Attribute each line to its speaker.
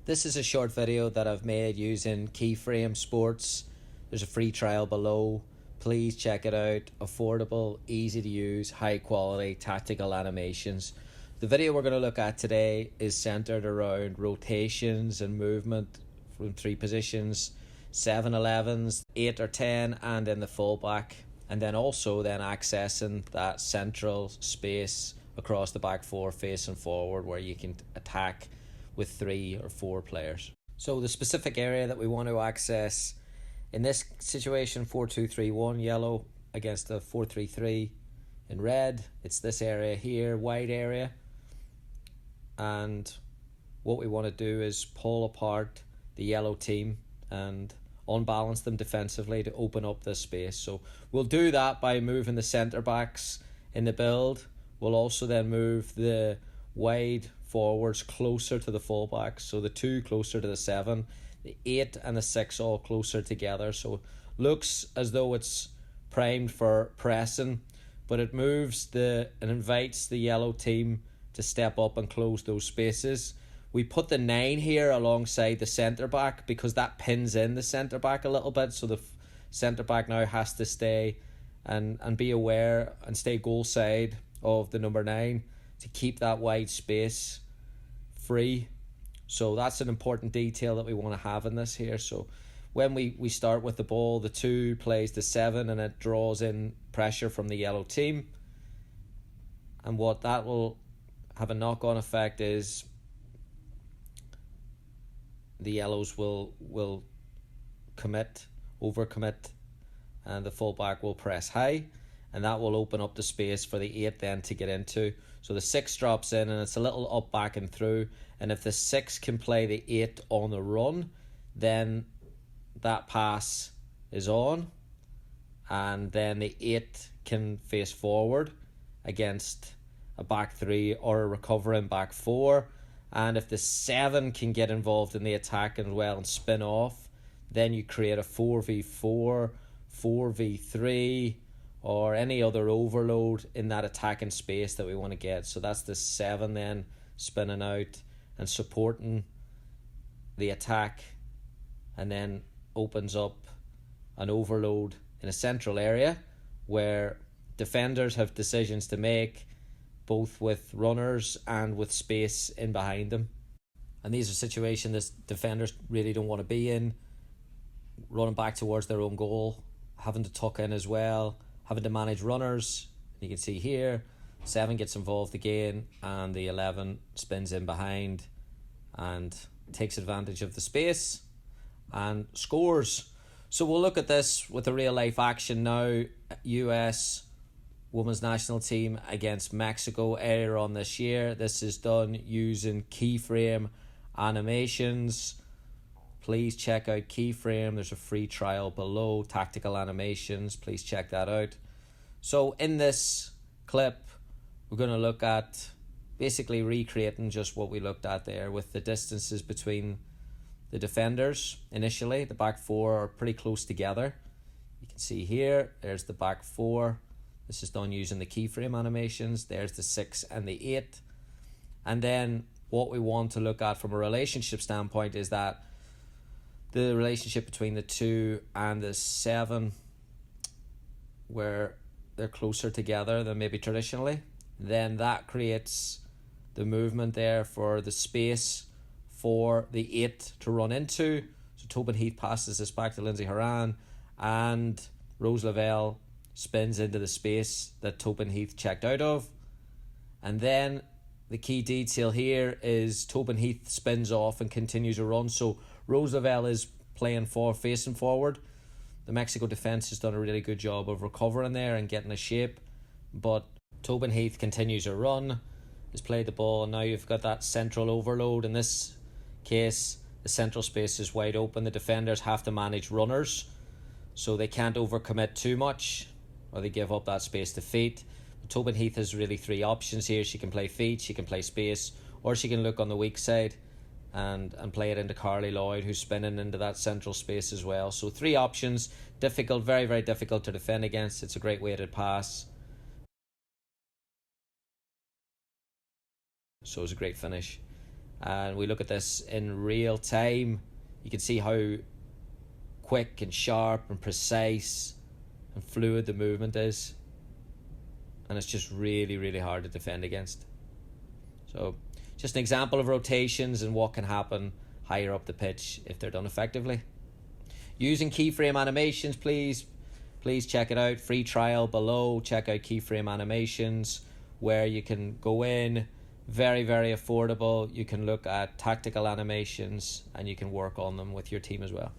Speaker 1: This is a short video that I've made using Keyframe Sports. There's a free trial below. Please check it out. Affordable, easy to use, high quality tactical animations. The video we're going to look at today is centered around rotations and movement from three positions, 7-11s, 8 or 10, and then the fullback. And then also then accessing that central space across the back four facing forward where you can attack with 3 or 4 players. So the specific area that we want to access in this situation, 4-2-3-1 yellow against the 4-3-3 in red, it's this area here, wide area. And what we want to do is pull apart the yellow team and unbalance them defensively to open up this space. So we'll do that by moving the centre backs in the build. We'll also then move the wide forwards closer to the fullbacks, so the 2 closer to the 7, the 8 and the 6 all closer together. So looks as though it's primed for pressing, but it moves and invites the yellow team to step up and close those spaces. We put the 9 here alongside the centre back because that pins in the centre back a little bit, so the centre back now has to stay and be aware and stay goal side of the number 9 to keep that wide space free. So that's an important detail that we want to have in this here. So when we start with the ball, the 2 plays the 7 and it draws in pressure from the yellow team. And what that will have a knock-on effect is the yellows will overcommit, and the fullback will press high, and that will open up the space for the 8 then to get into. So the 6 drops in and it's a little up, back and through, and if the 6 can play the 8 on the run, then that pass is on, and then the 8 can face forward against a back 3 or a recovering back 4. And if the 7 can get involved in the attack as well and spin off, then you create a 4v4, 4v3, or any other overload in that attacking space that we want to get. So that's the 7 then spinning out and supporting the attack, and then opens up an overload in a central area where defenders have decisions to make, both with runners and with space in behind them. And these are situations that defenders really don't want to be in, running back towards their own goal, having to tuck in as well, having to manage runners. You can see here 7 gets involved again, and the 11 spins in behind and takes advantage of the space and scores. So we'll look at this with a real life action now. US Women's National Team against Mexico earlier on this year. This is done using Keyframe animations. Please check out Keyframe. There's a free trial below, tactical animations. Please check that out. So in this clip, we're going to look at basically recreating just what we looked at there with the distances between the defenders. Initially, the back 4 are pretty close together. You can see here, there's the back 4. This is done using the keyframe animations. There's the 6 and the 8. And then what we want to look at from a relationship standpoint is that the relationship between the 2 and the 7, where they're closer together than maybe traditionally, then that creates the movement there for the space for the 8 to run into. So Tobin Heath passes this back to Lindsay Horan, and Rose Lavelle spins into the space that Tobin Heath checked out of. And then the key detail here is Tobin Heath spins off and continues a run. So Rose Lavelle is playing facing forward. The Mexico defence has done a really good job of recovering there and getting a shape. But Tobin Heath continues a run, has played the ball, and now you've got that central overload. In this case, the central space is wide open. The defenders have to manage runners, so they can't overcommit too much, or they give up that space to feet. But Tobin Heath has really 3 options here. She can play feet, she can play space, or she can look on the weak side and play it into Carly Lloyd, who's spinning into that central space as well. So 3 options. Difficult, very, very difficult to defend against. It's a great weighted pass. So it was a great finish. and we look at this in real time, you can see how quick and sharp and precise and fluid the movement is, and it's just really, really hard to defend against. So just an example of rotations and what can happen higher up the pitch if they're done effectively. Using keyframe animations, please check it out. Free trial below. Check out Keyframe Animations, where you can go in, very, very affordable. You can look at tactical animations and you can work on them with your team as well.